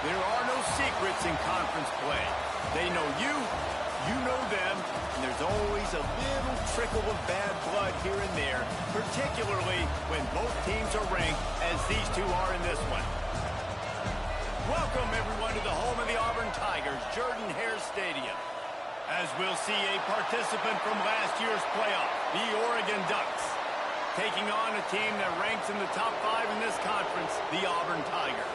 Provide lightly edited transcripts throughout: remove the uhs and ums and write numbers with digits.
There are no secrets in conference play. They know you, you know them, and there's always a little trickle of bad blood here and there, particularly when both teams are ranked as these two are in this one. Welcome, everyone, to the home of the Auburn Tigers, Jordan-Hare Stadium. As we'll see a participant from last year's playoff, the Oregon Ducks, taking on a team that ranks in the top 5 in this conference, the Auburn Tigers.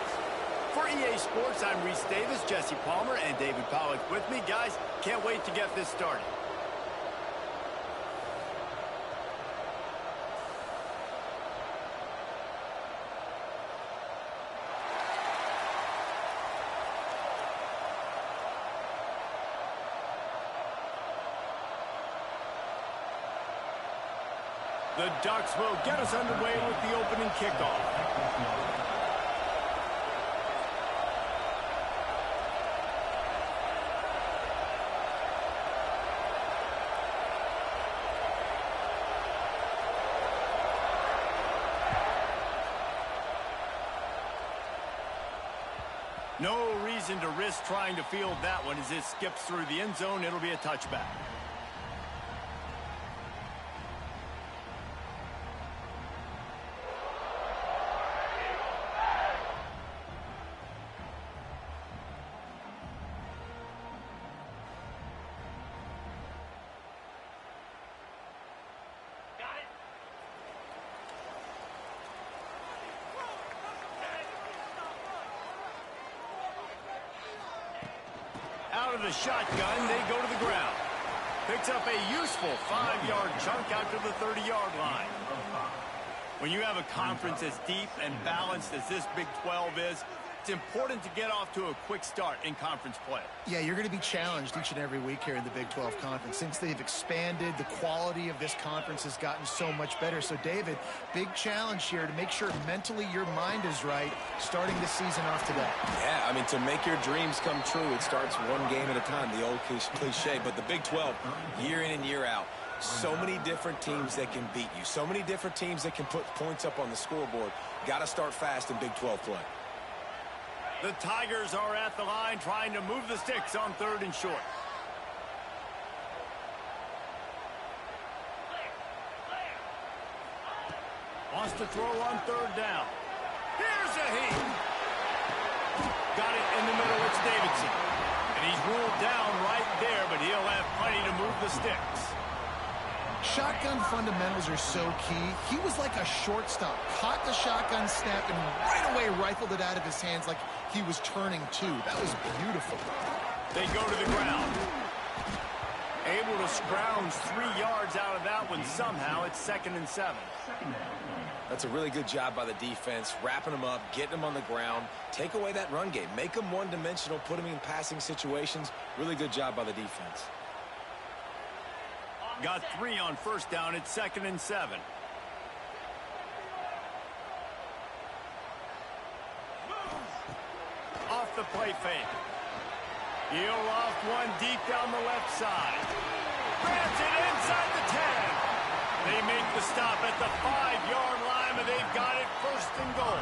For EA Sports, I'm Reese Davis, Jesse Palmer, and David Pollack with me. Guys, can't wait to get this started. The Ducks will get us underway with the opening kickoff. No reason to risk trying to field that one as it skips through the end zone. It'll be a touchback. Out of the shotgun, they go to the ground. Picks up a useful 5-yard chunk out to the 30-yard line. When you have a conference as deep and balanced as this Big 12 is, it's important to get off to a quick start in conference play. Yeah, you're going to be challenged each and every week here in the Big 12 Conference. Since they've expanded, the quality of this conference has gotten so much better. So, David, big challenge here to make sure mentally your mind is right starting the season off today. Yeah, I mean, to make your dreams come true, it starts one game at a time, the old cliche. But the Big 12, year in and year out, so many different teams that can beat you, so many different teams that can put points up on the scoreboard. Got to start fast in Big 12 play. The Tigers are at the line trying to move the sticks on 3rd and short. Wants to throw on 3rd down. Here's a heat. Got it in the middle. It's Davidson. And he's ruled down right there, but he'll have plenty to move the sticks. Shotgun fundamentals are so key. He was like a shortstop, caught the shotgun snap, and right away rifled it out of his hands like he was turning too. That was beautiful. They go to the ground. Able to scrounge 3 yards out of that one somehow. It's 2nd and 7. That's a really good job by the defense, wrapping them up, getting them on the ground. Take away that run game. Make them one-dimensional, put them in passing situations. Really good job by the defense. Got 3 on 1st down. It's 2nd and 7. Off the play fake. He'll loft one deep down the left side. Grabs it inside the 10. They make the stop at the 5-yard line, but they've got it 1st and goal.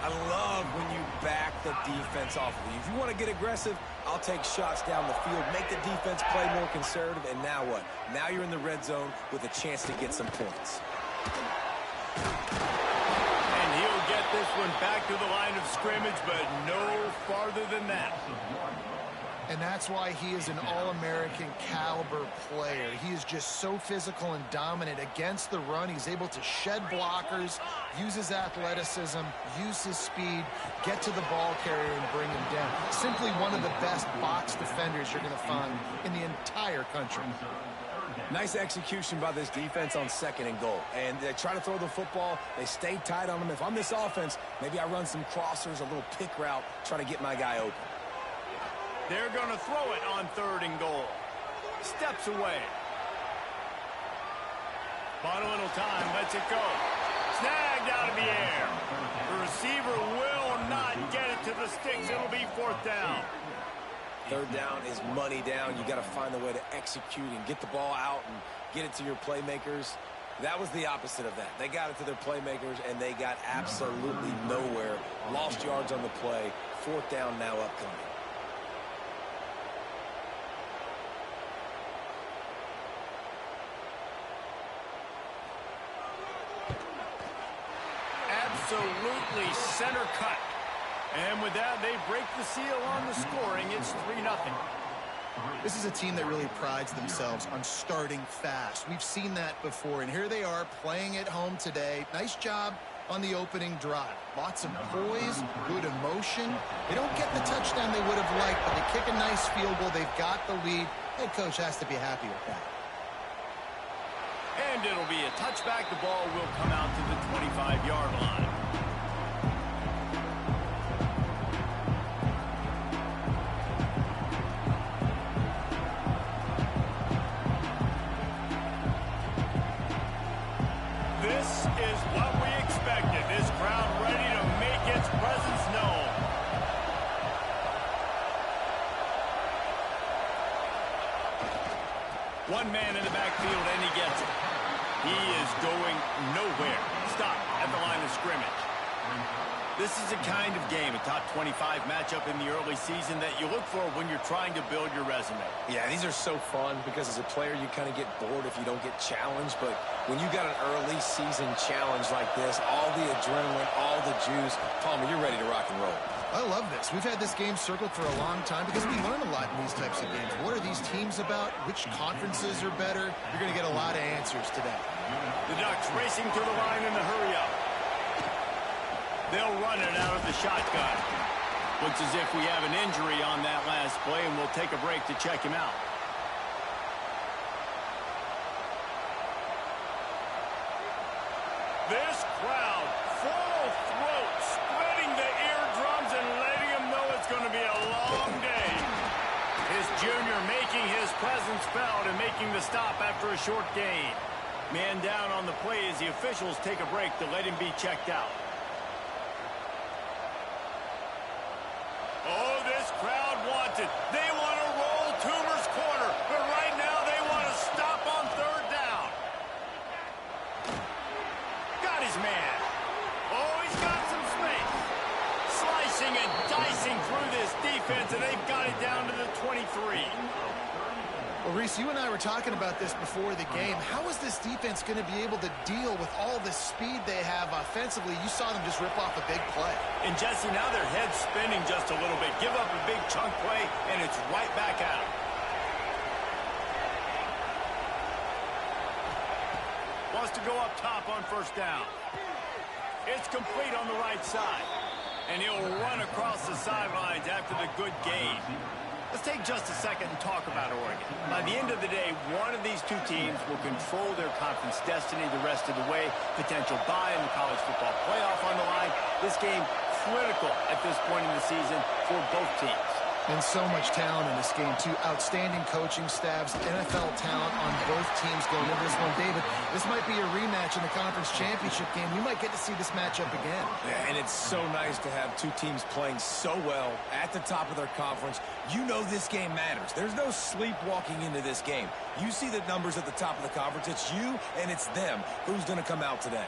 I love when you back the defense off of you. If you want to get aggressive, I'll take shots down the field, make the defense play more conservative, and now what? Now you're in the red zone with a chance to get some points. And he'll get this one back to the line of scrimmage, but no farther than that. And that's why he is an All-American caliber player. He is just so physical and dominant against the run. He's able to shed blockers, use his athleticism, use his speed, get to the ball carrier and bring him down. Simply one of the best box defenders you're going to find in the entire country. Nice execution by this defense on 2nd and goal. And they try to throw the football. They stay tight on them. If I'm this offense, maybe I run some crossers, a little pick route, try to get my guy open. They're going to throw it on 3rd and goal. Steps away. Bought a little time, lets it go. Snagged out of the air. The receiver will not get it to the sticks. It'll be 4th down. 3rd down is money down. You got to find a way to execute and get the ball out and get it to your playmakers. That was the opposite of that. They got it to their playmakers, and they got absolutely nowhere. Lost yards on the play. Fourth down now upcoming. Absolutely center cut. And with that, they break the seal on the scoring. It's 3-0. This is a team that really prides themselves on starting fast. We've seen that before, and here they are playing at home today. Nice job on the opening drive. Lots of poise, good emotion. They don't get the touchdown they would have liked, but they kick a nice field goal. They've got the lead. Head coach has to be happy with that. And it'll be a touchback. The ball will come out to the 25-yard line. This is what we expected. This crowd ready to make its presence known. One man in the backfield, and he gets it. He is going nowhere. Stop at the line of scrimmage. This is a kind of game, a top 25 matchup in the early season that you look for when you're trying to build your resume. Yeah, these are so fun because as a player, you kind of get bored if you don't get challenged. But when you got an early season challenge like this, all the adrenaline, all the juice, Palmer, you're ready to rock and roll. I love this. We've had this game circled for a long time because we learn a lot in these types of games. What are these teams about? Which conferences are better? You're going to get a lot of answers today. The Ducks racing to the line in the hurry-up. They'll run it out of the shotgun. Looks as if we have an injury on that last play, and we'll take a break to check him out. This crowd, full throat, spreading the eardrums and letting them know it's going to be a long day. His junior making his presence felt and making the stop after a short gain. Man down on the play as the officials take a break to let him be checked out. Oh, this crowd wants it. They want to roll Toomer's corner, but right now they want to stop on third down. Got his man. Oh, he's got some space. Slicing and dicing through this defense, and they've got it down to the 23. Well, Reese, you and I were talking about this before the game. How is this defense going to be able to deal with all the speed they have offensively? You saw them just rip off a big play. And, Jesse, now their head's spinning just a little bit. Give up a big chunk play, and it's right back out. Wants to go up top on first down. It's complete on the right side. And he'll run across the sidelines after the good gain. Let's take just a second and talk about Oregon. By the end of the day, one of these two teams will control their conference destiny the rest of the way. Potential bye in the college football playoff on the line. This game critical at this point in the season for both teams. And so much talent in this game, too. Outstanding coaching staffs, NFL talent on both teams going into this one. David, this might be a rematch in the conference championship game. We might get to see this matchup again. Yeah, and it's so nice to have two teams playing so well at the top of their conference. You know this game matters. There's no sleepwalking into this game. You see the numbers at the top of the conference. It's you and it's them. Who's going to come out today?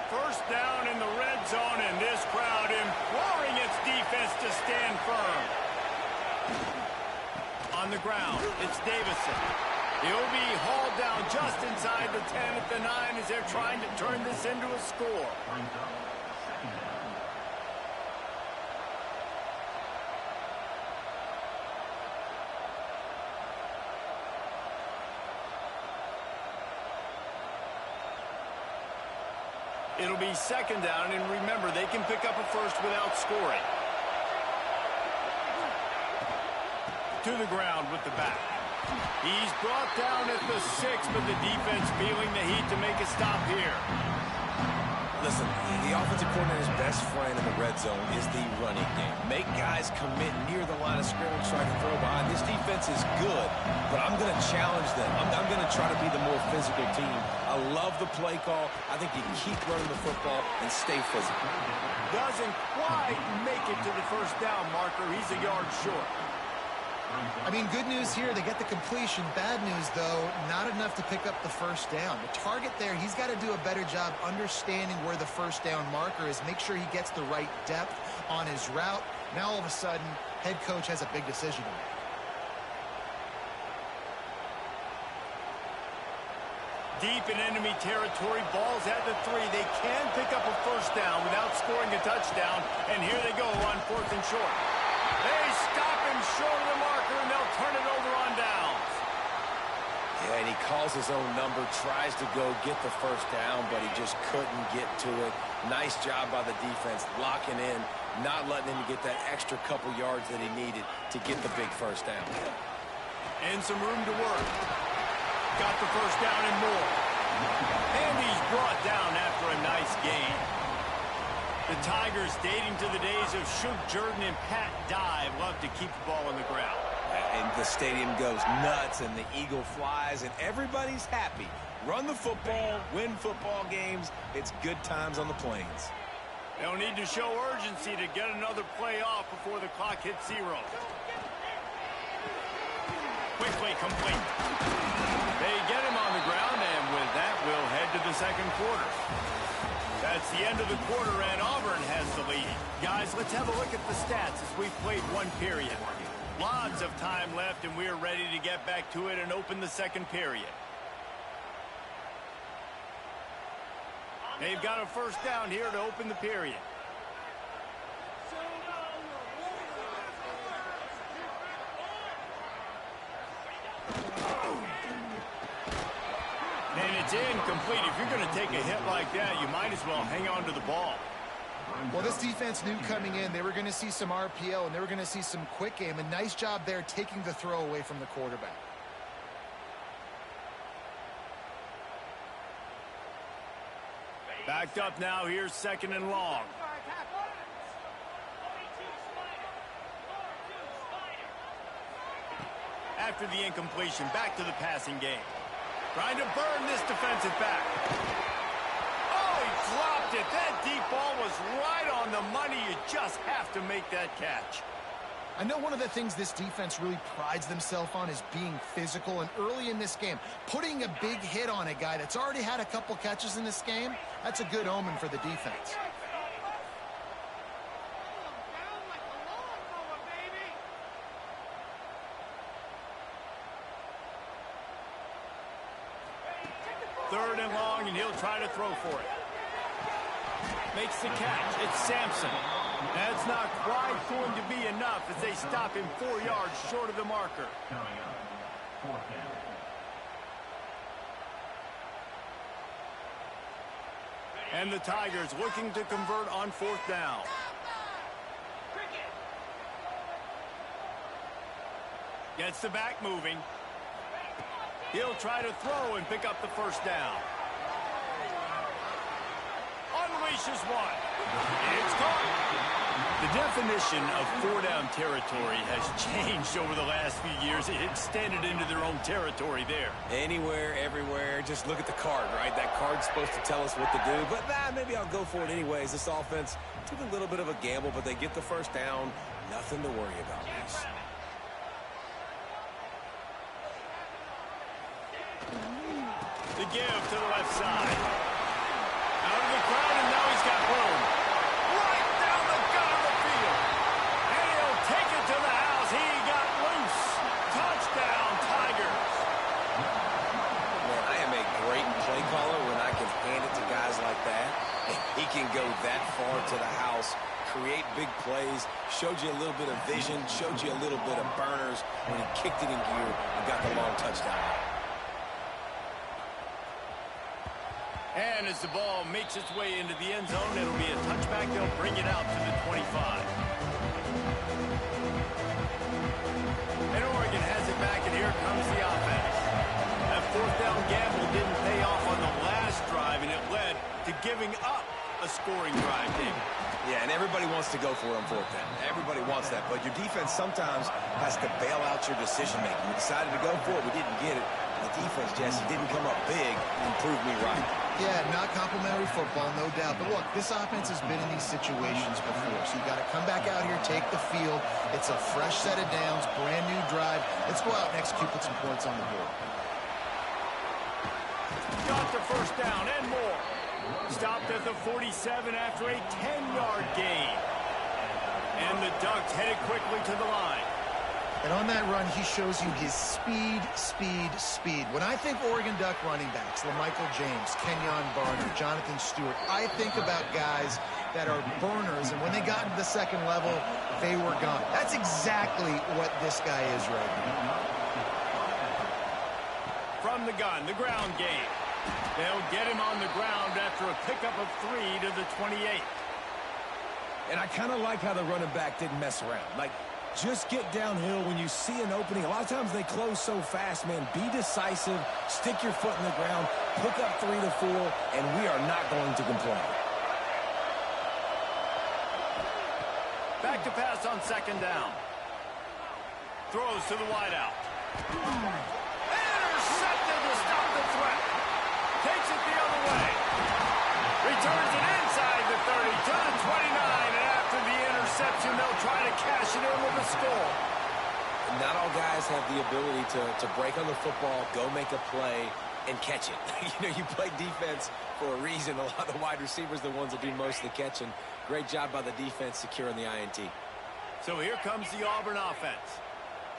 First down in the red zone, and this crowd imploring its defense to stand firm. On the ground, it's Davison. He'll be hauled down just inside the 10 at the 9 as they're trying to turn this into a score. It'll be second down, and remember, they can pick up a first without scoring. To the ground with the back. He's brought down at the 6, but the defense feeling the heat to make a stop here. Listen, the offensive coordinator's best friend in the red zone is the running game. Make guys commit near the line of scrimmage, try to throw behind. This defense is good, but I'm going to challenge them. I'm going to try to be the more physical team. I love the play call. I think you keep running the football and stay physical. Doesn't quite make it to the first down marker. He's a yard short. I mean, good news here, they get the completion. Bad news, though, not enough to pick up the first down. The target there, he's got to do a better job understanding where the first down marker is, make sure he gets the right depth on his route. Now, all of a sudden, head coach has a big decision to make. Deep in enemy territory, ball's at the 3. They can pick up a first down without scoring a touchdown, and here they go on 4th and short. They stop him short of the marker, and they'll turn it over on downs. Yeah, and he calls his own number, tries to go get the first down, but he just couldn't get to it. Nice job by the defense, locking in, not letting him get that extra couple yards that he needed to get the big first down. And some room to work. Got the first down and more. And he's brought down after a nice gain. The Tigers, dating to the days of Shug Jordan and Pat Dye, love to keep the ball on the ground. And the stadium goes nuts, and the eagle flies, and everybody's happy. Run the football, win football games. It's good times on the plains. They'll need to show urgency to get another play off before the clock hits 0. Quickly complete. They get him on the ground, and with that, we'll head to the second quarter. That's the end of the quarter, and Auburn has the lead. Guys, let's have a look at the stats as we've played one period. Lots of time left, and we're ready to get back to it and open the second period. They've got a first down here to open the period. And it's incomplete. If you're going to take a hit like that, you might as well hang on to the ball. Well, this defense knew coming in they were going to see some RPO and they were going to see some quick game. A nice job there taking the throw away from the quarterback. Backed up now. Here's 2nd and long. After the incompletion, back to the passing game. Trying to burn this defensive back. Oh, he dropped it. That deep ball was right on the money. You just have to make that catch. I know one of the things this defense really prides themselves on is being physical, and early in this game, putting a big hit on a guy that's already had a couple catches in this game, that's a good omen for the defense. Third and long, and he'll try to throw for it. Makes the catch. It's Sampson. That's not quite going to be enough as they stop him 4 yards short of the marker. And the Tigers looking to convert on 4th down. Gets the back moving. He'll try to throw and pick up the first down. Unleashes one. It's caught. The definition of 4-down territory has changed over the last few years. It extended into their own territory there. Anywhere, everywhere. Just look at the card, right? That card's supposed to tell us what to do. But maybe I'll go for it anyways. This offense took a little bit of a gamble, but they get the first down. Nothing to worry about, guys. The give to the left side. Out of the crowd, and now he's got room. Right down the gut of the field. And he'll take it to the house. He got loose. Touchdown, Tigers. Man, I am a great play caller when I can hand it to guys like that. He can go that far to the house, create big plays, showed you a little bit of vision, showed you a little bit of burners when he kicked it in gear and got the long touchdown. And as the ball makes its way into the end zone, it'll be a touchback. They'll bring it out to the 25. And Oregon has it back, and here comes the offense. That 4th down gamble didn't pay off on the last drive, and it led to giving up a scoring drive, David. Yeah, and everybody wants to go for it on fourth down. Everybody wants that, but your defense sometimes has to bail out your decision-making. We decided to go for it. We didn't get it. And the defense, Jesse, didn't come up big and prove me right. Yeah, not complimentary football, no doubt. But look, this offense has been in these situations before, so you got to come back out here, take the field. It's a fresh set of downs, brand new drive. Let's go out and execute, put some points on the board. Got the first down and more. Stopped at the 47 after a 10-yard gain. And the Ducks headed quickly to the line. And on that run, he shows you his speed, speed, speed. When I think Oregon Duck running backs, LaMichael James, Kenyon Barner, Jonathan Stewart, I think about guys that are burners, and when they got into the second level, they were gone. That's exactly what this guy is right now. From the gun, the ground game. They'll get him on the ground after a pickup of 3 to the 28. And I kind of like how the running back didn't mess around. Like, just get downhill when you see an opening. A lot of times they close so fast, man. Be decisive, stick your foot in the ground, pick up 3 to 4, and we are not going to complain. Back to pass on second down. Throws to the wideout. Intercepted to stop the threat. Takes it the other way. Returns it inside the 30 to the 29. And after the interception, they'll try to cash it in with a score. Not all guys have the ability to break on the football, go make a play, and catch it. You play defense for a reason. A lot of the wide receivers are the ones that do most of the catching. Great job by the defense securing the INT. So here comes the Auburn offense.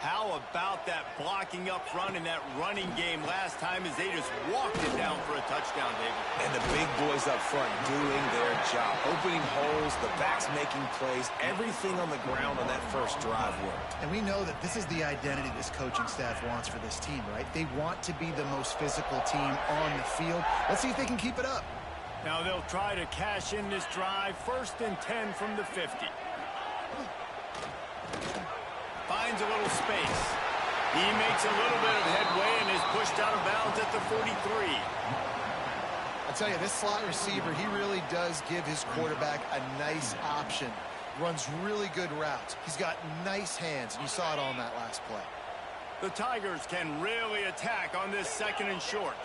How about that blocking up front in that running game last time as they just walked it down for a touchdown, David? And the big boys up front doing their job. Opening holes, the backs making plays, everything on the ground on that first drive worked. And we know that this is the identity this coaching staff wants for this team, right? They want to be the most physical team on the field. Let's see if they can keep it up. Now they'll try to cash in this drive. 1st and 10 from the 50. Finds a little space. He makes a little bit of headway and is pushed out of bounds at the 43. I tell you, this slot receiver, he really does give his quarterback a nice option. Runs really good routes. He's got nice hands, and you saw it on that last play. The Tigers can really attack on this 2nd and short.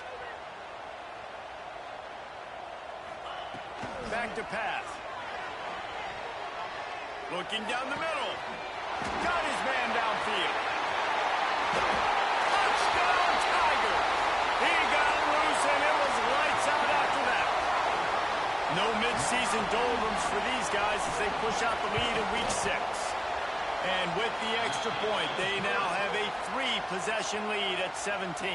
Back to pass. Looking down the middle. Got his man downfield. Touchdown, Tigers! He got loose, and it was lights out after that. No midseason doldrums for these guys as they push out the lead in Week 6. And with the extra point, they now have a 3-possession lead at 17.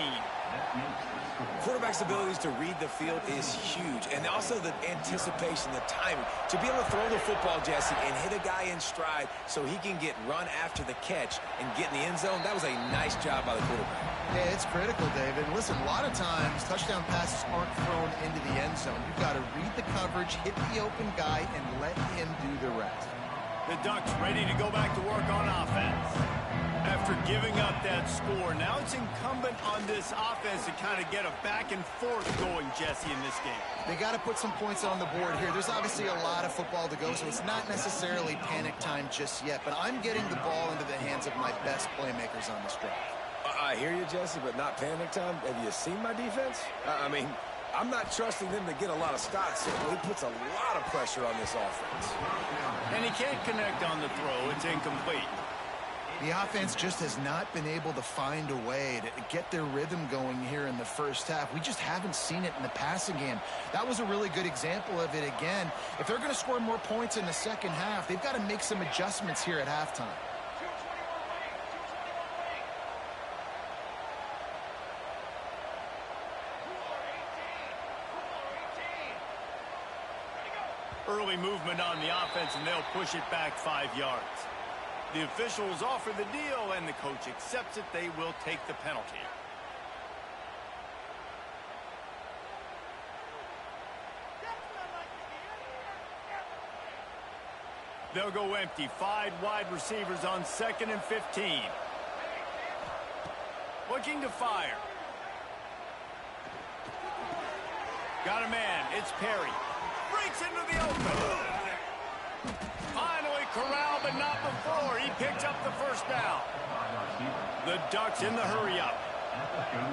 Quarterback's abilities to read the field is huge, and also the anticipation, the timing. To be able to throw the football, Jesse, and hit a guy in stride so he can get run after the catch and get in the end zone, that was a nice job by the quarterback. Yeah, it's critical, David. Listen, a lot of times, touchdown passes aren't thrown into the end zone. You've got to read the coverage, hit the open guy, and let him do the rest. The Ducks ready to go back to work on offense. After giving up that score, now it's incumbent on this offense to kind of get a back and forth going, Jesse, in this game. They got to put some points on the board here. There's obviously a lot of football to go, so it's not necessarily panic time just yet, but I'm getting the ball into the hands of my best playmakers on this drive. I hear you, Jesse, but not panic time. Have you seen my defense? I mean, I'm not trusting them to get a lot of stops, so he puts a lot of pressure on this offense. And he can't connect on the throw. It's incomplete. The offense just has not been able to find a way to get their rhythm going here in the first half. We just haven't seen it in the passing game. That was a really good example of it again. If they're going to score more points in the second half, they've got to make some adjustments here at halftime. Early movement on the offense, and they'll push it back 5 yards. The officials offer the deal, and the coach accepts it. They will take the penalty. They'll go empty. 5 wide receivers on 2nd and 15. Looking to fire. Got a man. It's Perry. breaks into the open. Finally corralled, but not before. He picks up the first down. The Ducks in the hurry-up.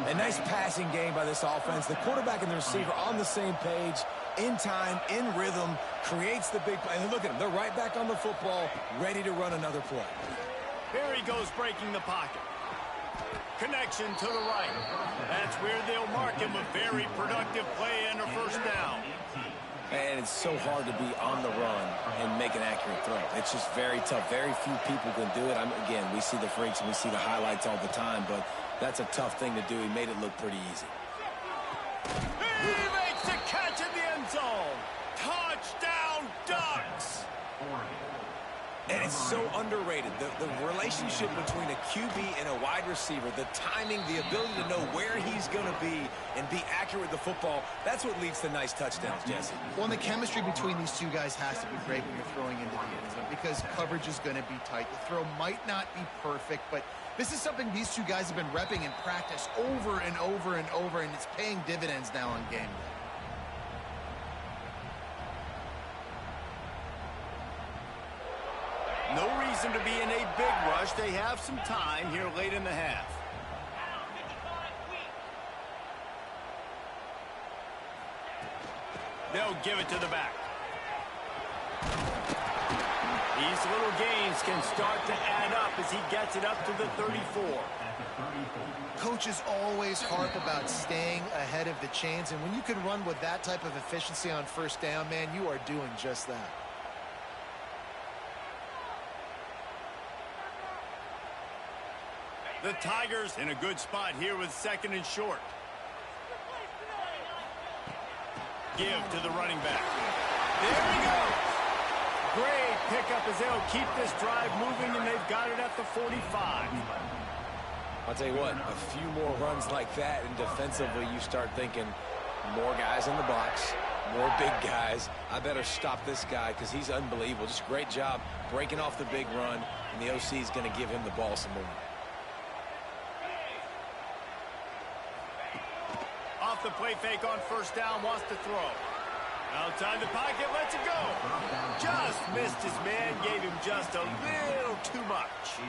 A nice passing game by this offense. The quarterback and the receiver on the same page, in time, in rhythm, creates the big play. And look at them. They're right back on the football, ready to run another play. Here he goes, breaking the pocket. Connection to the right. That's where they'll mark him a very productive play and a first down. And it's so hard to be on the run and make an accurate throw. It's just very tough. Very few people can do it. Again, we see the freaks and we see the highlights all the time, but that's a tough thing to do. He made it look pretty easy. He makes the catch in the end zone. Touchdown, Ducks! And it's so underrated. The relationship between a QB and a wide receiver, the timing, the ability to know where he's going to be and be accurate with the football, that's what leads to nice touchdowns, Jesse. Well, and the chemistry between these two guys has to be great when you're throwing into the end zone because coverage is going to be tight. The throw might not be perfect, but this is something these two guys have been repping in practice over and over and over, and it's paying dividends now on game day. No reason to be in a big rush. They have some time here late in the half. They'll give it to the back. These little gains can start to add up as he gets it up to the 34. Coaches always harp about staying ahead of the chains, and when you can run with that type of efficiency on first down, man, you are doing just that. The Tigers in a good spot here with second and short. Give to the running back. There he goes. Great pickup as they'll keep this drive moving, and they've got it at the 45. I'll tell you what, a few more runs like that, and defensively you start thinking more guys in the box, more big guys. I better stop this guy because he's unbelievable. Just a great job breaking off the big run, and the OC is going to give him the ball some more. Off the play fake on first down, wants to throw. Outside the pocket, lets it go. Just missed his man, gave him just a little too much.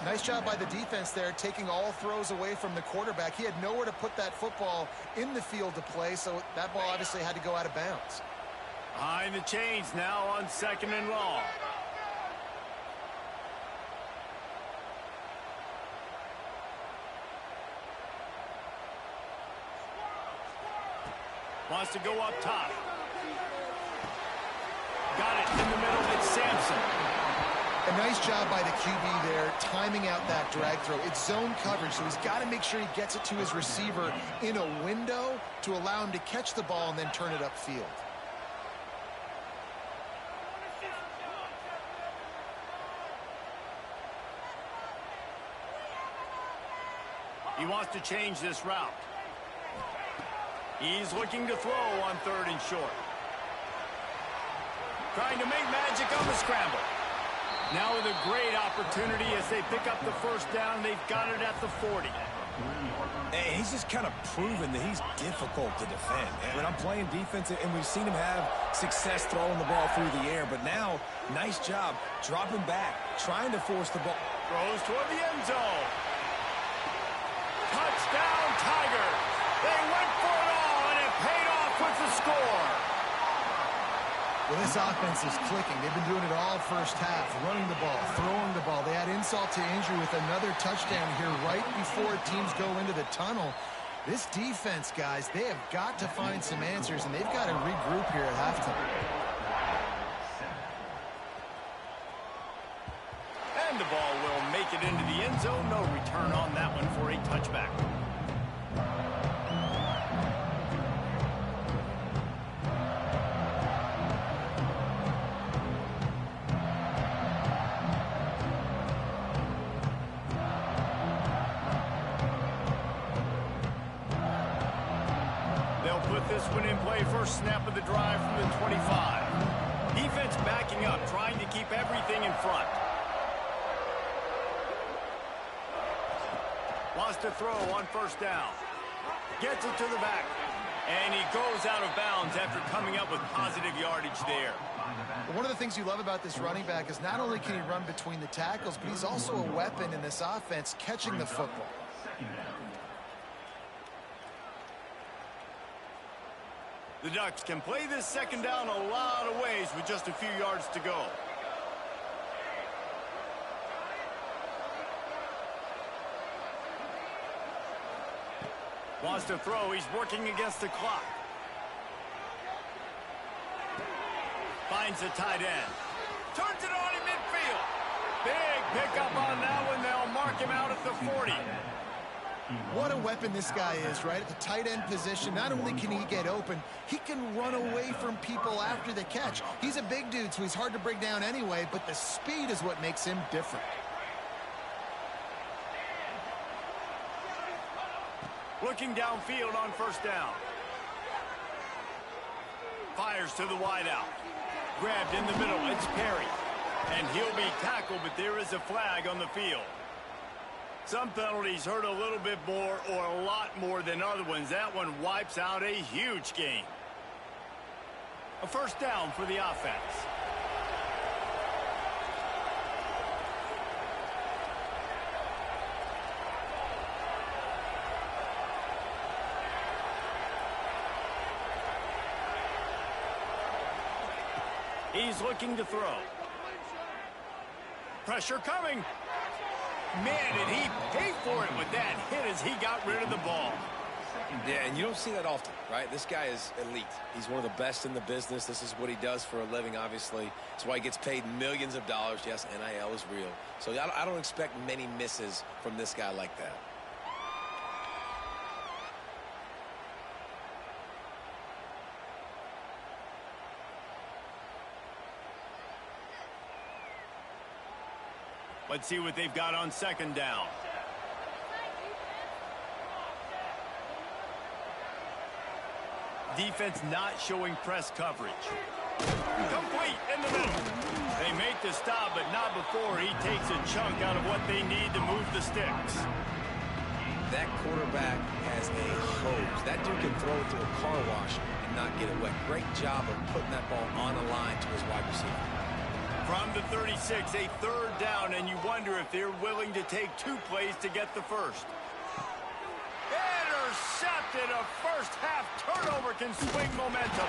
Nice job by the defense there, taking all throws away from the quarterback. He had nowhere to put that football in the field to play, so that ball obviously had to go out of bounds. Behind the chains now on second and long. Wants to go up top. Got it in the middle. It's Sampson. A nice job by the QB there, timing out that drag throw. It's zone coverage, so he's got to make sure he gets it to his receiver in a window to allow him to catch the ball and then turn it upfield. He wants to change this route. He's looking to throw on third and short. Trying to make magic on the scramble. Now with a great opportunity as they pick up the first down. They've got it at the 40. And he's just kind of proven that he's difficult to defend. And when I'm playing defense, and we've seen him have success throwing the ball through the air, but now, nice job dropping back, trying to force the ball. Throws toward the end zone. Touchdown, Tigers. They went for it all, and it paid off with the score. Well, this offense is clicking. They've been doing it all first half, running the ball, throwing the ball. They had insult to injury with another touchdown here right before teams go into the tunnel. This defense, guys, they have got to find some answers, and they've got to regroup here at halftime. And the ball will make it into the end zone. No return on that one for a touchback. This one in play, first snap of the drive from the 25. Defense backing up, trying to keep everything in front. Wants to throw on first down. Gets it to the back. And he goes out of bounds after coming up with positive yardage there. One of the things you love about this running back is not only can he run between the tackles, but he's also a weapon in this offense catching the football. The Ducks can play this second down a lot of ways with just a few yards to go. Wants to throw. He's working against the clock. Finds the tight end. Turns it on in midfield. Big pickup on that one. They'll mark him out at the 40. What a weapon this guy is, right? At the tight end position, not only can he get open, he can run away from people after the catch. He's a big dude, so he's hard to bring down anyway, but the speed is what makes him different. Looking downfield on first down. Fires to the wideout. Grabbed in the middle. It's Perry. And he'll be tackled, but there is a flag on the field. Some penalties hurt a little bit more or a lot more than other ones. That one wipes out a huge game. A first down for the offense. He's looking to throw. Pressure coming. Man, did he pay for it with that hit as he got rid of the ball. Yeah, and you don't see that often, right? This guy is elite. He's one of the best in the business. This is what he does for a living, obviously. That's why he gets paid millions of dollars. Yes, NIL is real. So I don't expect many misses from this guy like that. Let's see what they've got on second down. Defense not showing press coverage. Complete in the middle. They make the stop, but not before he takes a chunk out of what they need to move the sticks. That quarterback has a hose. That dude can throw it through a car wash and not get it wet. Great job of putting that ball on a line to his wide receiver. From the 36, a third down, and you wonder if they're willing to take 2 plays to get the first. Intercepted. A first-half turnover can swing momentum.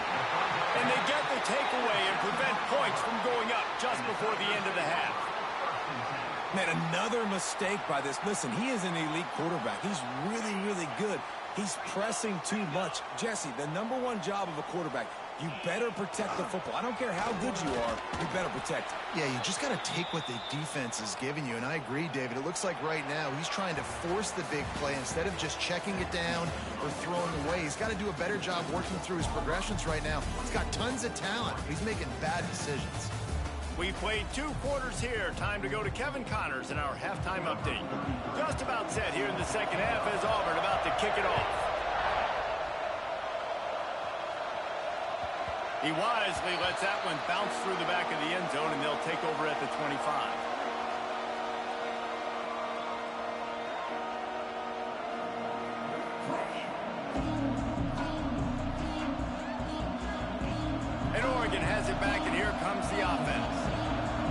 And they get the takeaway and prevent points from going up just before the end of the half. Man, another mistake by this. Listen, he is an elite quarterback. He's really, really good. He's pressing too much. Jesse, the #1 job of a quarterback, you better protect the football. I don't care how good you are, you better protect it. Yeah, you just got to take what the defense is giving you, and I agree, David. It looks like right now he's trying to force the big play instead of just checking it down or throwing away. He's got to do a better job working through his progressions right now. He's got tons of talent, but he's making bad decisions. We played 2 quarters here. Time to go to Kevin Connors in our halftime update. Just about set here in the second half as Auburn about to kick it off. He wisely lets that one bounce through the back of the end zone, and they'll take over at the 25. And Oregon has it back, and here comes the offense.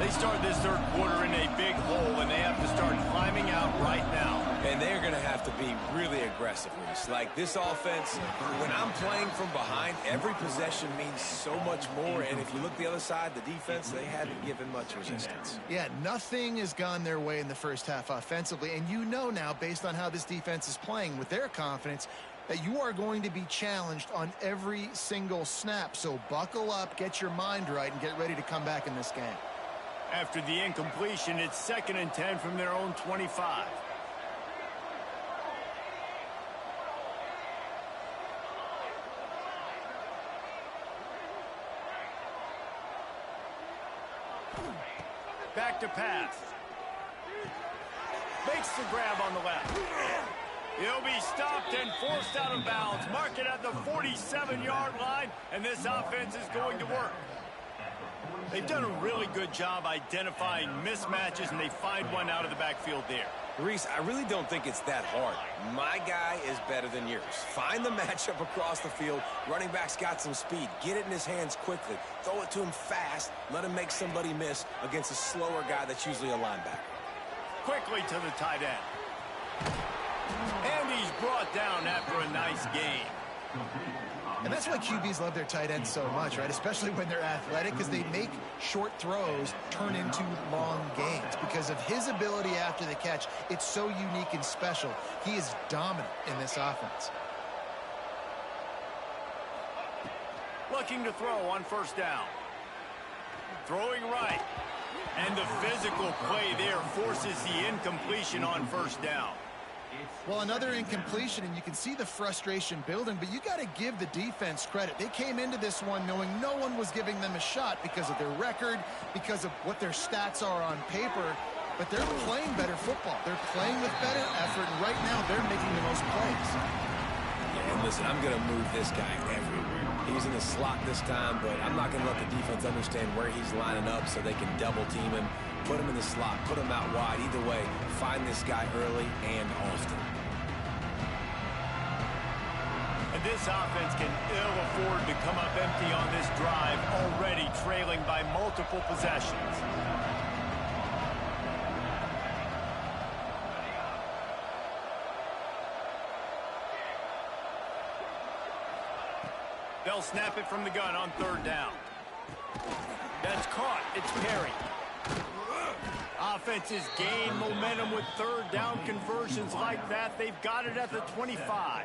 They start this third quarter in a big hole, and they have to start climbing out right now. And they're going to have to be really aggressive, Reese. Like this offense, when I'm playing from behind, every possession means so much more. And if you look the other side, the defense, they haven't given much resistance. Yeah, nothing has gone their way in the first half offensively. And you know now, based on how this defense is playing with their confidence, that you are going to be challenged on every single snap. So buckle up, get your mind right, and get ready to come back in this game. After the incompletion, it's 2nd and 10 from their own 25. Back to pass. Makes the grab on the left. He'll be stopped and forced out of bounds. Mark it at the 47-yard line, and this offense is going to work. They've done a really good job identifying mismatches, and they find one out of the backfield there. Reese, I really don't think it's that hard. My guy is better than yours. Find the matchup across the field. Running back's got some speed. Get it in his hands quickly. Throw it to him fast. Let him make somebody miss against a slower guy that's usually a linebacker. Quickly to the tight end. And he's brought down after a nice gain. And that's why QBs love their tight ends so much, right? Especially when they're athletic, because they make short throws turn into long gains. Because of his ability after the catch, it's so unique and special. He is dominant in this offense. Looking to throw on first down. Throwing right. And the physical play there forces the incompletion on first down. Well, another incompletion, and you can see the frustration building, but you got to give the defense credit. They came into this one knowing no one was giving them a shot because of their record, because of what their stats are on paper, but they're playing better football. They're playing with better effort, and right now they're making the most plays. Yeah, and listen, I'm going to move this guy everywhere. He's in the slot this time, but I'm not going to let the defense understand where he's lining up so they can double team him. Put him in the slot, put him out wide. Either way, find this guy early and often. And this offense can ill afford to come up empty on this drive, already trailing by multiple possessions. They'll snap it from the gun on third down. That's caught. It's Perry. Offenses gain momentum with third down conversions like that. They've got it at the 25.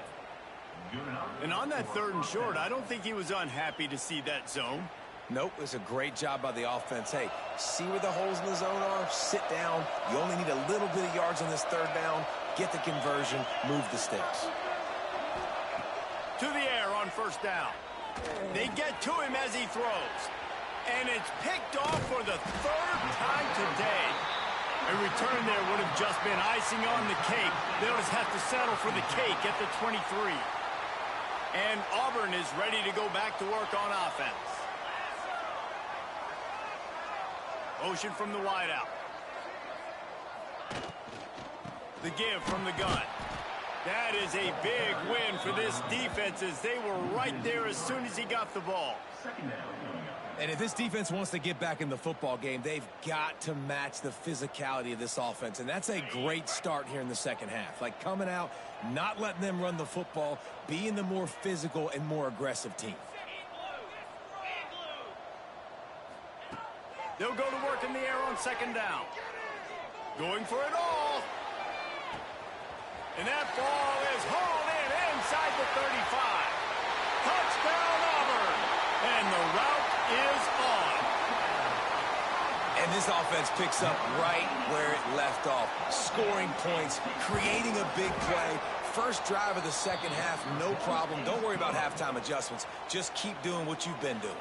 And on that third and short, I don't think he was unhappy to see that zone. Nope, it was a great job by the offense. Hey, see where the holes in the zone are? Sit down. You only need a little bit of yards on this third down. Get the conversion. Move the sticks. To the air on first down. They get to him as he throws. And it's picked off for the third time today. A return there would have just been icing on the cake. They'll just have to settle for the cake at the 23. And Auburn is ready to go back to work on offense. Motion from the wideout. The give from the gun. That is a big win for this defense as they were right there as soon as he got the ball. And if this defense wants to get back in the football game, they've got to match the physicality of this offense. And that's a great start here in the second half. Like coming out, not letting them run the football, being the more physical and more aggressive team. They'll go to work in the air on second down. Going for it all. And that ball is hauled in inside the 35. Touchdown, Auburn. And the route is on. And this offense picks up right where it left off. Scoring points, creating a big play. First drive of the second half, no problem. Don't worry about halftime adjustments. Just keep doing what you've been doing.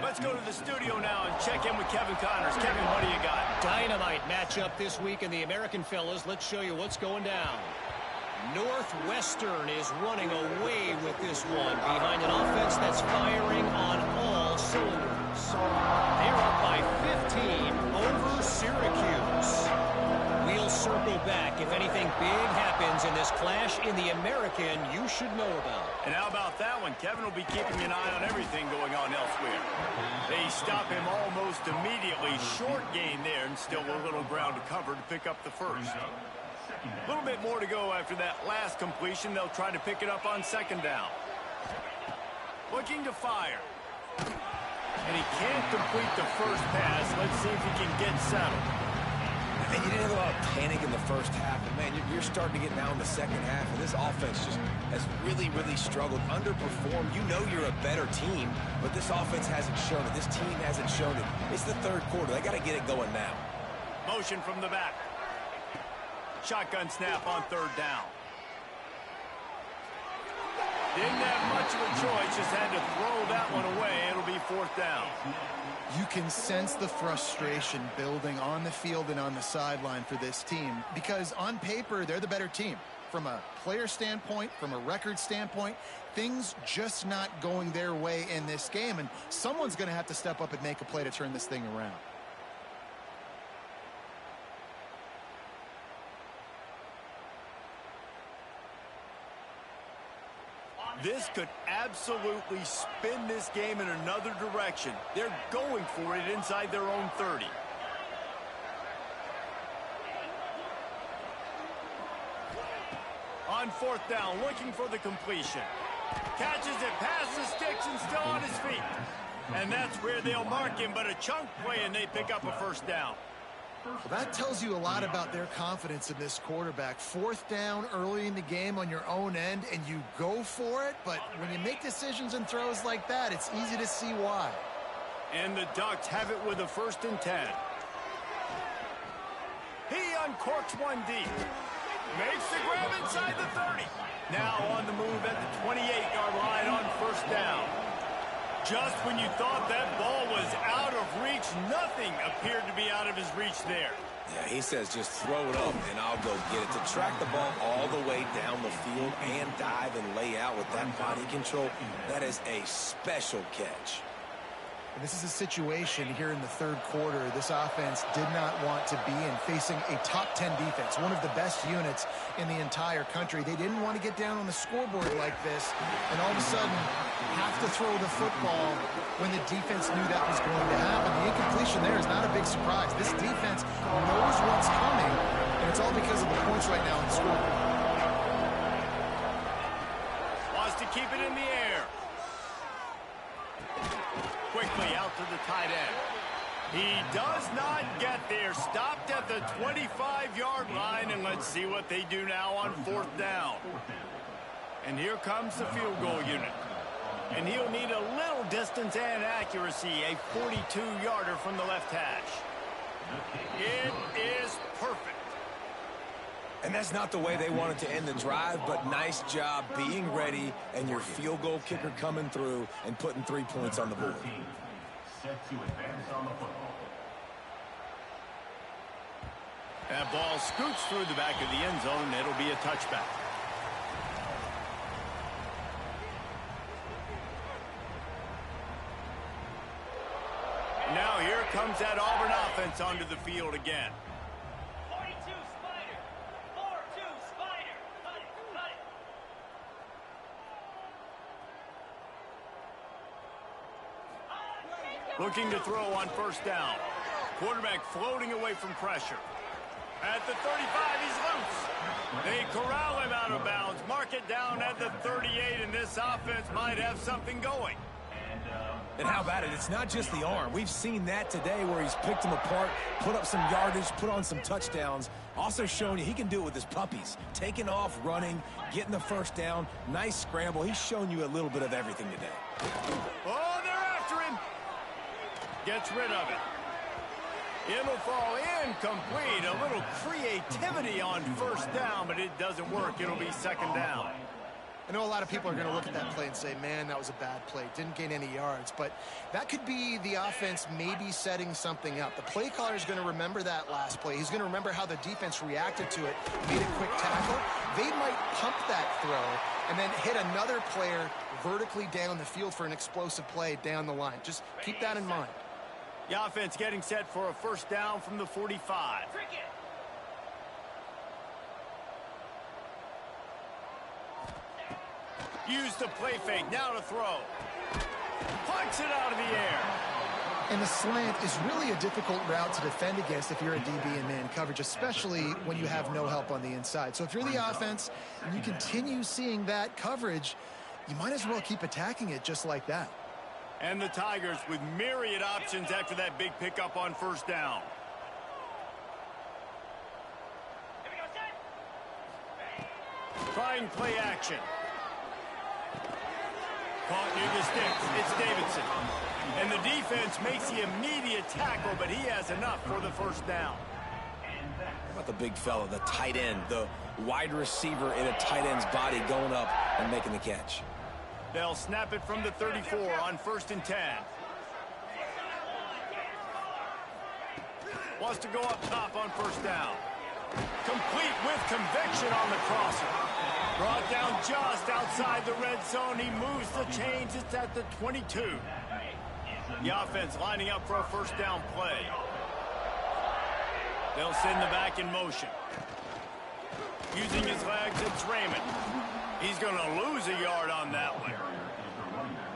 Let's go to the studio now and check in with Kevin Connors. Kevin, what do you got? Dynamite matchup this week in the American fellas. Let's show you what's going down. Northwestern is running away with this one behind an offense that's firing on all cylinders. They're up by 15 over Syracuse. We'll circle back if anything big happens in this clash in the American you should know about. And how about that one? Kevin will be keeping an eye on everything going on elsewhere. They stop him almost immediately. Short gain there and still a little ground to cover to pick up the first. A little bit more to go after that last completion. They'll try to pick it up on second down. Looking to fire. And he can't complete the first pass. Let's see if he can get settled. And you didn't have a lot of panic in the first half. But, man, you're starting to get now in the second half. And this offense just has really, really struggled, underperformed. You know you're a better team, but this offense hasn't shown it. This team hasn't shown it. It's the third quarter. They got to get it going now. Motion from the back. Shotgun snap on third down. Didn't have much of a choice, just had to throw that one away. It'll be fourth down. You can sense the frustration building on the field and on the sideline for this team because on paper, they're the better team. From a player standpoint, from a record standpoint, things just not going their way in this game, and someone's going to have to step up and make a play to turn this thing around. This could absolutely spin this game in another direction. They're going for it inside their own 30. On fourth down, looking for the completion. Catches it past the sticks and still on his feet. And that's where they'll mark him, but a chunk play and they pick up a first down. Well, that tells you a lot about their confidence in this quarterback. Fourth down early in the game on your own end, and you go for it. But when you make decisions and throws like that, it's easy to see why. And the Ducks have it with a 1st and 10. He uncorks one deep. Makes the grab inside the 30. Now on the move at the 28-yard line on first down. Just when you thought that ball was out of reach, nothing appeared to be out of his reach there. Yeah, he says just throw it up and I'll go get it. To track the ball all the way down the field and dive and lay out with that body control, that is a special catch. And this is a situation here in the third quarter this offense did not want to be in, facing a top 10 defense, one of the best units in the entire country. They didn't want to get down on the scoreboard like this and all of a sudden have to throw the football when the defense knew that was going to happen. The incompletion there is not a big surprise. This defense knows what's coming, and it's all because of the points right now on the scoreboard. Wants to keep it in the air. Quickly out to the tight end. He does not get there. Stopped at the 25-yard line, and let's see what they do now on fourth down. And here comes the field goal unit. And he'll need a little distance and accuracy, a 42-yarder from the left hash. It is perfect. And that's not the way they wanted to end the drive, but nice job being ready and your field goal kicker coming through and putting 3 points on the board. That ball scoots through the back of the end zone. It'll be a touchback. Now here comes that Auburn offense onto the field again. Looking to throw on first down. Quarterback floating away from pressure. At the 35, he's loose. They corral him out of bounds. Mark it down at the 38, and this offense might have something going. And how about it? It's not just the arm. We've seen that today where he's picked them apart, put up some yardage, put on some touchdowns. Also showing you he can do it with his puppies. Taking off, running, getting the first down. Nice scramble. He's shown you a little bit of everything today. Oh, they're after him. Gets rid of it. It'll fall incomplete. A little creativity on first down, but it doesn't work. It'll be second down. I know a lot of people are going to look at that play and say, man, that was a bad play. Didn't gain any yards. But that could be the offense maybe setting something up. The play caller is going to remember that last play. He's going to remember how the defense reacted to it, made a quick tackle. They might pump that throw and then hit another player vertically down the field for an explosive play down the line. Just keep that in mind. The offense getting set for a first down from the 45. Use the play fake, now to throw. Punts it out of the air. And the slant is really a difficult route to defend against if you're a DB in man coverage, especially when you have no help on the inside. So if you're the offense and you continue seeing that coverage, you might as well keep attacking it just like that. And the Tigers with myriad options after that big pickup on first down. Trying play action. Caught near the sticks. It's Davidson. And the defense makes the immediate tackle, but he has enough for the first down. How about the big fella, the tight end, the wide receiver in a tight end's body going up and making the catch? They'll snap it from the 34 on 1st and 10. Wants to go up top on first down. Complete with conviction on the crosser. Brought down just outside the red zone. He moves the chains. It's at the 22. The offense lining up for a first down play. They'll send the back in motion. Using his legs, it's Raymond. He's going to lose a yard on that one.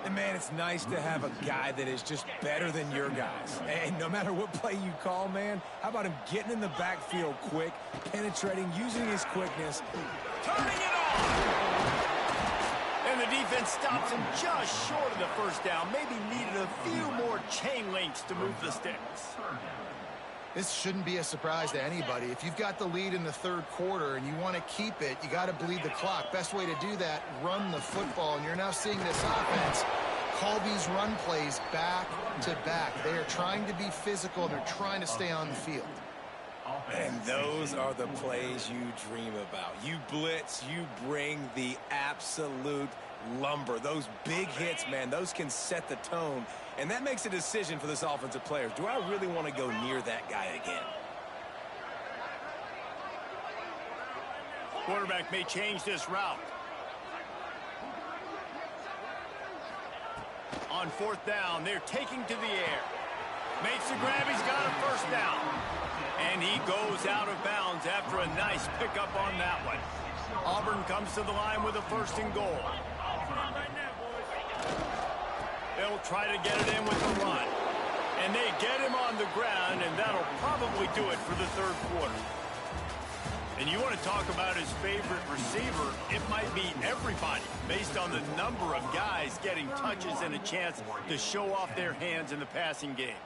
And, man, it's nice to have a guy that is just better than your guys. And no matter what play you call, man, how about him getting in the backfield quick, penetrating, using his quickness. Turning it on! And the defense stops him just short of the first down. Maybe needed a few more chain links to move the sticks. This shouldn't be a surprise to anybody. If you've got the lead in the third quarter and you want to keep it, you got to bleed the clock. Best way to do that, run the football. And you're now seeing this offense call these run plays back to back. They are trying to be physical, and they're trying to stay on the field. And those are the plays you dream about. You blitz, you bring the absolute lumber. Those big hits, man, those can set the tone. And that makes a decision for this offensive player. Do I really want to go near that guy again? Quarterback may change this route. On fourth down, they're taking to the air. Makes the grab, he's got a first down. And he goes out of bounds after a nice pickup on that one. Auburn comes to the line with a first and goal. They'll try to get it in with the run. And they get him on the ground, and that'll probably do it for the third quarter. And you want to talk about his favorite receiver, it might be everybody, based on the number of guys getting touches and a chance to show off their hands in the passing game.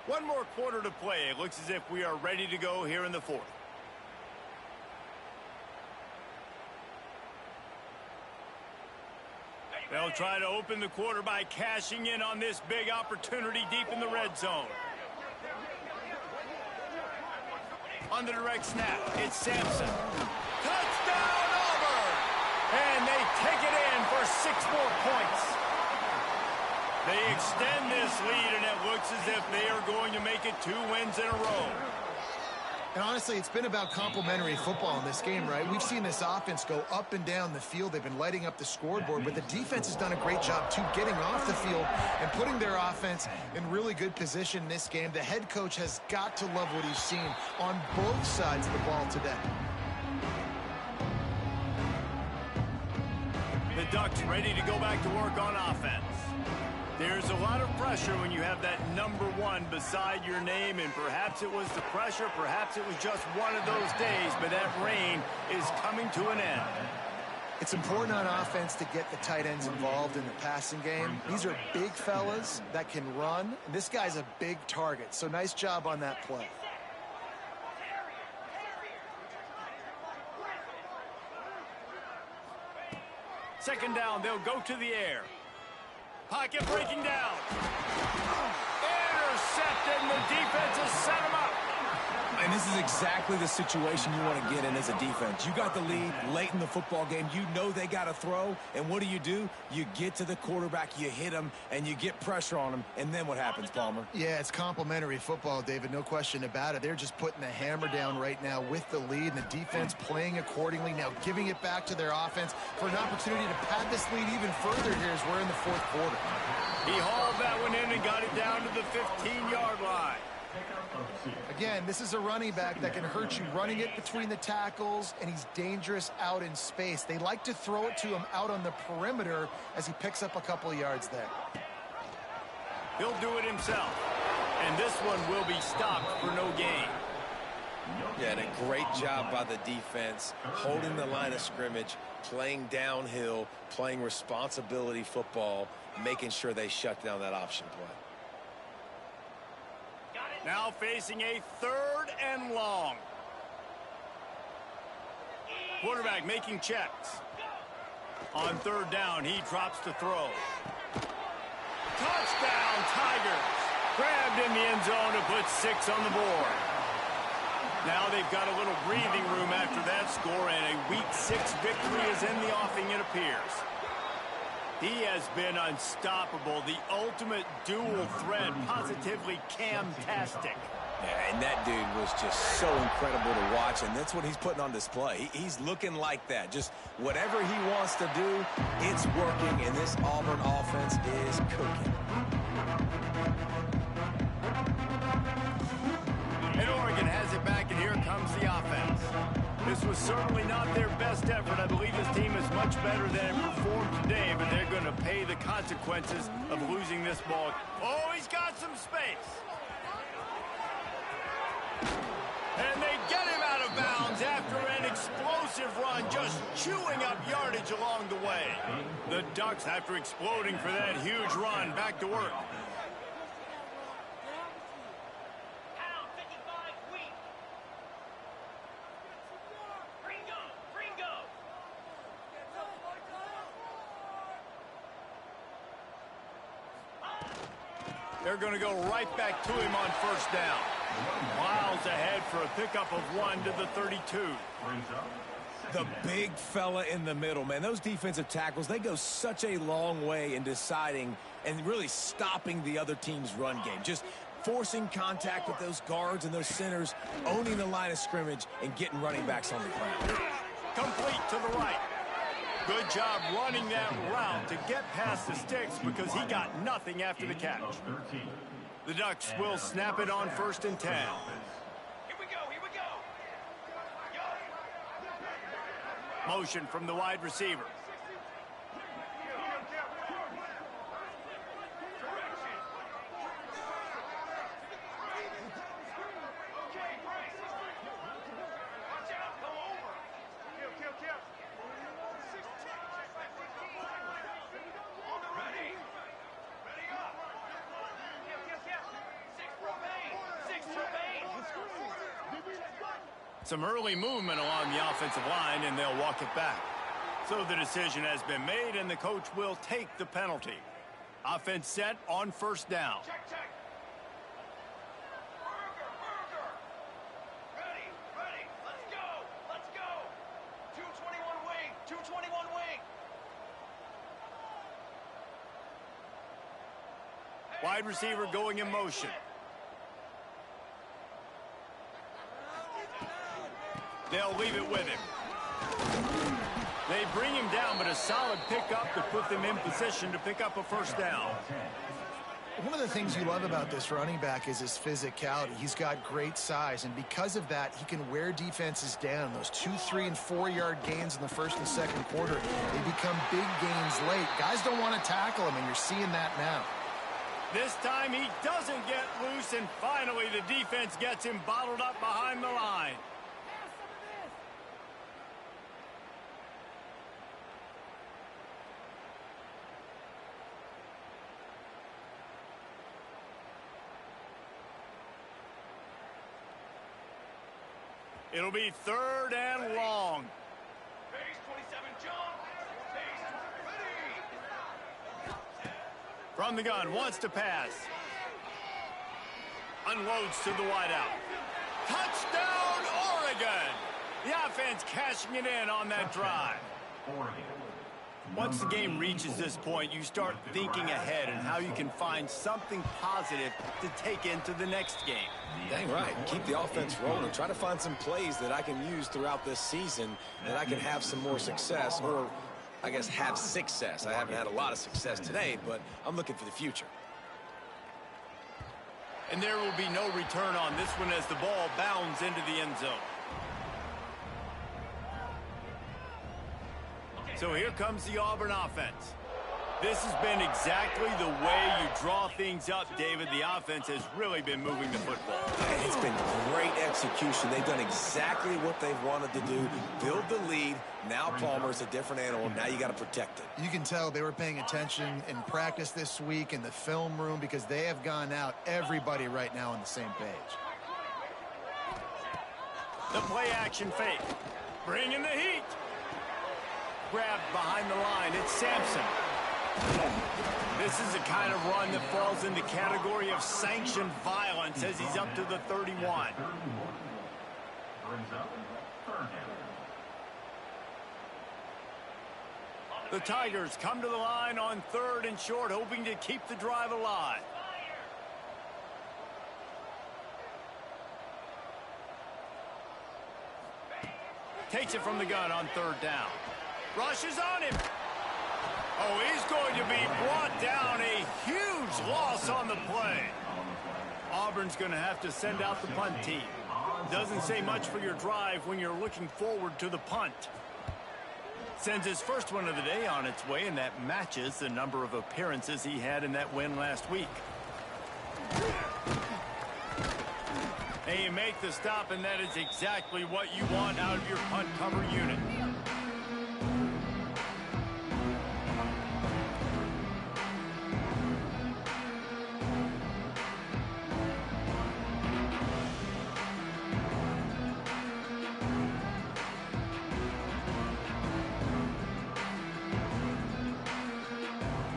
One more quarter to play. It looks as if we are ready to go here in the fourth. They'll try to open the quarter by cashing in on this big opportunity deep in the red zone. On the direct snap, it's Sampson. Touchdown, Auburn! And they take it in for 6 more points. They extend this lead, and it looks as if they are going to make it 2 wins in a row. And honestly, it's been about complementary football in this game, right? We've seen this offense go up and down the field. They've been lighting up the scoreboard, but the defense has done a great job, too, getting off the field and putting their offense in really good position in this game. The head coach has got to love what he's seen on both sides of the ball today. The Ducks ready to go back to work on offense. There's a lot of pressure when you have that number 1 beside your name, and perhaps it was the pressure, perhaps it was just one of those days, but that reign is coming to an end. It's important on offense to get the tight ends involved in the passing game. These are big fellas that can run, and this guy's a big target, so nice job on that play. Second down, they'll go to the air. Pocket breaking down. Intercepted, and the defense has set him up. And this is exactly the situation you want to get in as a defense. You got the lead late in the football game. You know they got to throw. And what do? You get to the quarterback, you hit him, and you get pressure on him. And then what happens, Palmer? Yeah, it's complimentary football, David. No question about it. They're just putting the hammer down right now with the lead, and the defense playing accordingly. Now giving it back to their offense for an opportunity to pad this lead even further here as we're in the fourth quarter. He hauled that one in and got it down to the 15-yard line. Again, this is a running back that can hurt you running it between the tackles, and he's dangerous out in space. They like to throw it to him out on the perimeter as he picks up a couple of yards there. He'll do it himself, and this one will be stopped for no gain. Yeah, and a great job by the defense, holding the line of scrimmage, playing downhill, playing responsibility football, making sure they shut down that option play. Now facing a 3rd and long. Quarterback making checks. On 3rd down, he drops to throw. Touchdown, Tigers. Grabbed in the end zone to put 6 on the board. Now they've got a little breathing room after that score, and a Week 6 victory is in the offing, it appears. He has been unstoppable, the ultimate dual threat, positively Cam-tastic. Yeah, and that dude was just so incredible to watch, and that's what he's putting on display. He's looking like that. Just whatever he wants to do, it's working, and this Auburn offense is cooking. And Oregon has it back, and here comes the offense. This was certainly not their best effort. I believe this team is much better than it performed today, but they're going to pay the consequences of losing this ball. Oh, he's got some space. And they get him out of bounds after an explosive run, just chewing up yardage along the way. The Ducks, after exploding for that huge run, back to work. They're going to go right back to him on first down. Miles ahead for a pickup of 1 to the 32. The big fella in the middle, man. Those defensive tackles, they go such a long way in deciding and really stopping the other team's run game. Just forcing contact with those guards and those centers, owning the line of scrimmage, and getting running backs on the ground. Complete to the right. Good job running that route to get past the sticks because he got nothing after the catch. The Ducks will snap it on 1st and 10. Here we go, here we go. Motion from the wide receiver. Some early movement along the offensive line, and they'll walk it back. So the decision has been made, and the coach will take the penalty. Offense set on 1st down. Check. Ready. Let's go. 221 wing. 221 wing. Wide receiver going in motion. They'll leave it with him. They bring him down, but a solid pickup to put them in position to pick up a 1st down. One of the things you love about this running back is his physicality. He's got great size, and because of that, he can wear defenses down. Those 2, 3, and 4-yard gains in the 1st and 2nd quarter, they become big gains late. Guys don't want to tackle him, and you're seeing that now. This time he doesn't get loose, and finally the defense gets him bottled up behind the line. It'll be 3rd and long. Base 27, jump. Base ready. From the gun, wants to pass. Unloads to the wideout. Touchdown, Oregon! The offense cashing it in on that drive. Once the game reaches this point, you start thinking ahead and how you can find something positive to take into the next game. Dang right. Keep the offense rolling. Try to find some plays that I can use throughout this season that I can have some more success, or I guess have success. I haven't had a lot of success today, but I'm looking for the future. And there will be no return on this one as the ball bounds into the end zone. So here comes the Auburn offense. This has been exactly the way you draw things up, David. The offense has really been moving the football. It's been great execution. They've done exactly what they've wanted to do. Build the lead. Now Palmer's a different animal. Now you got to protect it. You can tell they were paying attention in practice this week in the film room because they have gone out, everybody right now on the same page. The play action fake. Bringing the heat. Grabbed behind the line. It's Sampson. This is the kind of run that falls in the category of sanctioned violence as he's up to the 31. The Tigers come to the line on 3rd and short, hoping to keep the drive alive. Takes it from the gun on 3rd down. Rushes on him. Oh, he's going to be brought down. A huge loss on the play. Auburn's going to have to send out the punt team. Doesn't say much for your drive when you're looking forward to the punt. Sends his first one of the day on its way, and that matches the number of appearances he had in that win last week. And you make the stop, and that is exactly what you want out of your punt cover unit.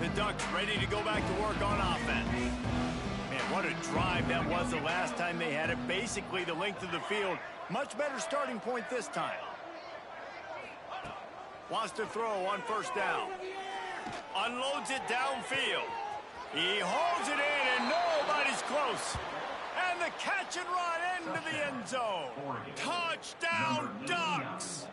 The Ducks ready to go back to work on offense. Man, what a drive that was the last time they had it. Basically the length of the field. Much better starting point this time. Wants to throw on first down. Unloads it downfield. He holds it in, and nobody's close. And the catch and run into the end zone. Touchdown, Ducks!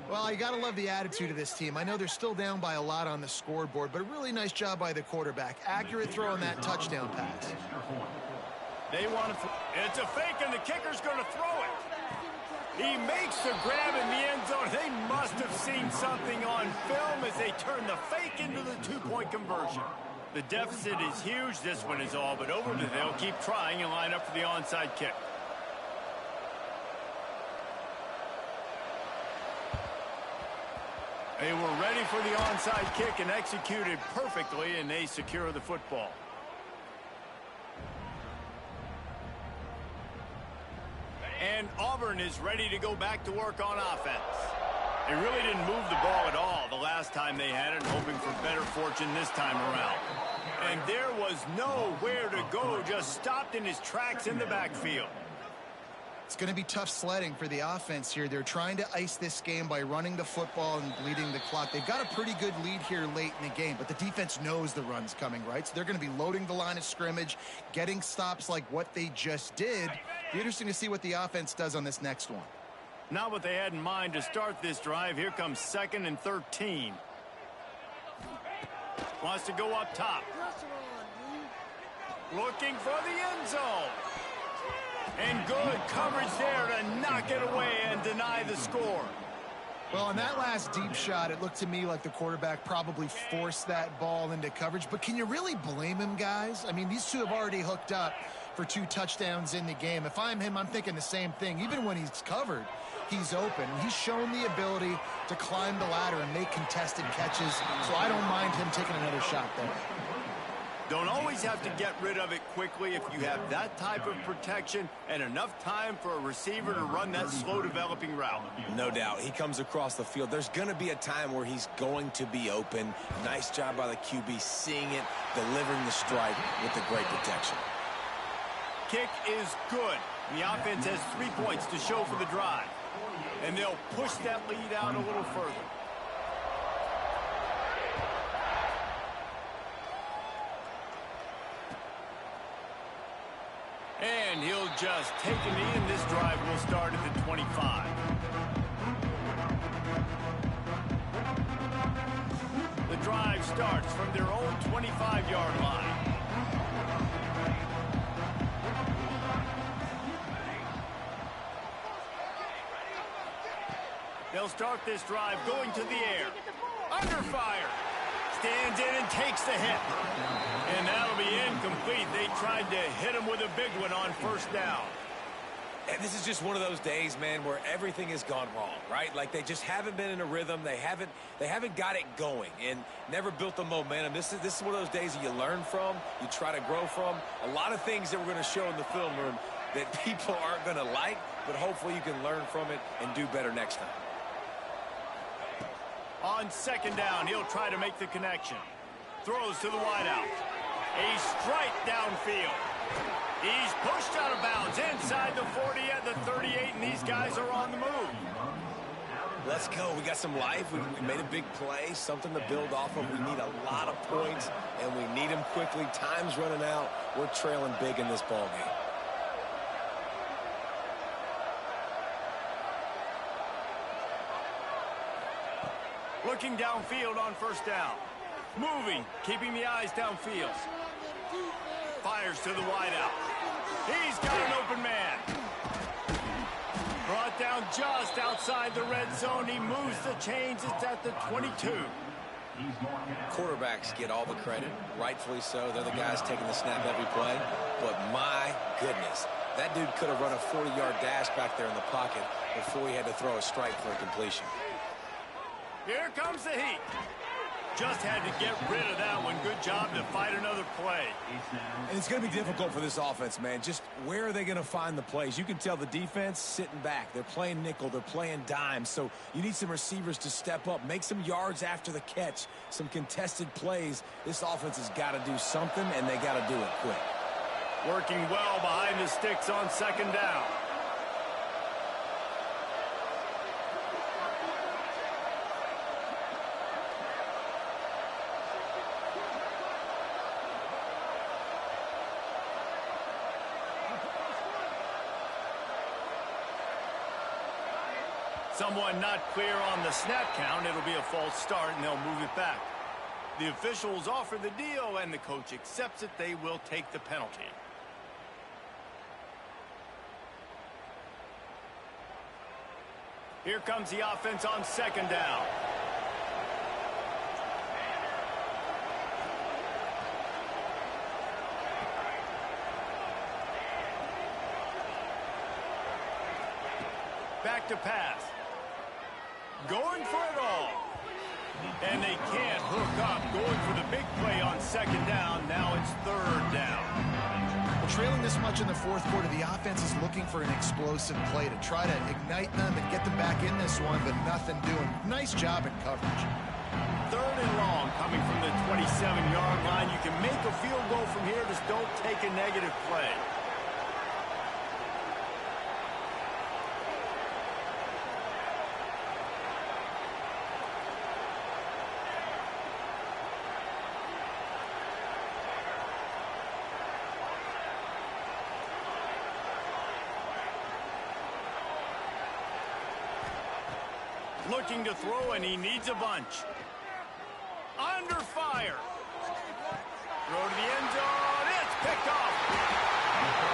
Well, you got to love the attitude of this team. I know they're still down by a lot on the scoreboard, but a really nice job by the quarterback. Accurate throw on that touchdown pass. They want to it's a fake, and the kicker's going to throw it. He makes the grab in the end zone. They must have seen something on film as they turn the fake into the two-point conversion. The deficit is huge. This one is all but over, but they'll keep trying and line up for the onside kick. They were ready for the onside kick and executed perfectly, and they secure the football. And Auburn is ready to go back to work on offense. They really didn't move the ball at all the last time they had it, hoping for better fortune this time around. And there was nowhere to go, just stopped in his tracks in the backfield. It's going to be tough sledding for the offense here. They're trying to ice this game by running the football and bleeding the clock. They've got a pretty good lead here late in the game, but the defense knows the run's coming, right? So they're going to be loading the line of scrimmage, getting stops like what they just did. Be interesting to see what the offense does on this next one. Not what they had in mind to start this drive. Here comes 2nd and 13. Wants to go up top. Looking for the end zone. And good coverage there to knock it away and deny the score. Well, on that last deep shot, it looked to me like the quarterback probably forced that ball into coverage. But can you really blame him, guys? I mean, these two have already hooked up for 2 touchdowns in the game. If I'm him, I'm thinking the same thing. Even when he's covered, he's open. He's shown the ability to climb the ladder and make contested catches. So I don't mind him taking another shot there. Don't always have to get rid of it quickly if you have that type of protection and enough time for a receiver to run that slow-developing route. No doubt. He comes across the field. There's going to be a time where he's going to be open. Nice job by the QB seeing it, delivering the strike with the great protection. Kick is good. The offense has 3 points to show for the drive. And they'll push that lead out a little further. And he'll just take a knee, and this drive will start at the 25. The drive starts from their own 25-yard line. They'll start this drive going to the air. Under fire. Stands in and takes the hit. And that'll be incomplete. They tried to hit him with a big one on first down. And this is just one of those days, man, where everything has gone wrong, right? Like they just haven't been in a rhythm. They haven't got it going and never built the momentum. This is one of those days that you learn from, you try to grow from. A lot of things that we're going to show in the film room that people aren't going to like, but hopefully you can learn from it and do better next time. On second down, he'll try to make the connection. Throws to the wideout. A strike downfield. He's pushed out of bounds inside the 40 at the 38, and these guys are on the move. Let's go. We got some life. We made a big play, something to build off of. We need a lot of points, and we need them quickly. Time's running out. We're trailing big in this ball game. Looking downfield on first down. Moving, keeping the eyes downfield. Fires to the wideout. He's got an open man. just outside the red zone. He moves the chains. It's at the 22. Quarterbacks get all the credit, rightfully so. They're the guys taking the snap every play. But my goodness, that dude could have run a 40-yard dash back there in the pocket before he had to throw a strike for a completion. Here comes the heat. Just had to get rid of that one. Good job to fight another play. And it's going to be difficult for this offense, man. Just where are they going to find the plays? You can tell the defense sitting back. They're playing nickel. They're playing dime. So you need some receivers to step up, make some yards after the catch, some contested plays. This offense has got to do something, and they got to do it quick. Working well behind the sticks on second down. Someone not clear on the snap count. It'll be a false start, and they'll move it back. The officials offer the deal, and the coach accepts it. They will take the penalty. Here comes the offense on second down. Back to pass. Going for it all. And they can't hook up. Going for the big play on second down. Now it's third down. Well, trailing this much in the fourth quarter, the offense is looking for an explosive play to try to ignite them and get them back in this one, but nothing doing. Nice job in coverage. Third and long coming from the 27-yard line. You can make a field goal from here. Just don't take a negative play. Looking to throw, and he needs a bunch. Under fire. Throw to the end zone. It's picked off.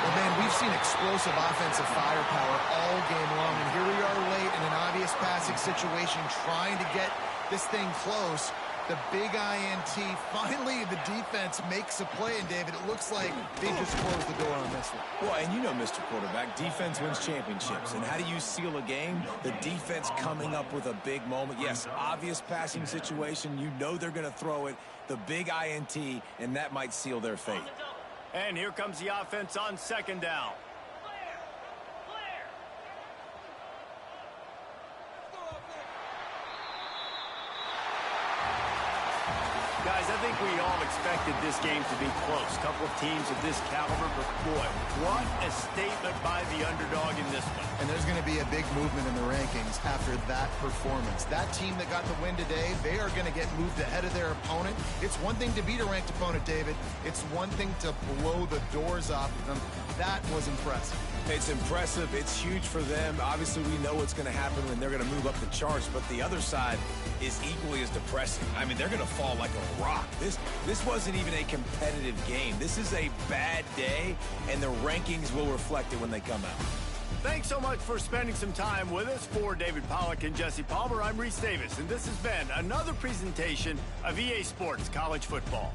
Well, man, we've seen explosive offensive firepower all game long, and here we are late in an obvious passing situation trying to get this thing close. The big INT. Finally, the defense makes a play, and David, it looks like they just closed the door on this one. Well, and you know, Mr. Quarterback, defense wins championships. And how do you seal a game? The defense coming up with a big moment. Yes, obvious passing situation. You know they're going to throw it. The big INT, and that might seal their fate. And here comes the offense on second down. Guys, I think we all expected this game to be close. Couple of teams of this caliber, but boy, what a statement by the underdog in this one. And there's going to be a big movement in the rankings after that performance. That team that got the win today, they are going to get moved ahead of their opponent. It's one thing to beat a ranked opponent, David. It's one thing to blow the doors off of them. That was impressive. It's impressive. It's huge for them. Obviously, we know what's going to happen when they're going to move up the charts, but the other side is equally as depressing. I mean, they're going to fall like a rock. This wasn't even a competitive game. This is a bad day, and the rankings will reflect it when they come out. Thanks so much for spending some time with us. For David Pollack and Jesse Palmer, I'm Reese Davis, and this has been another presentation of EA Sports College Football.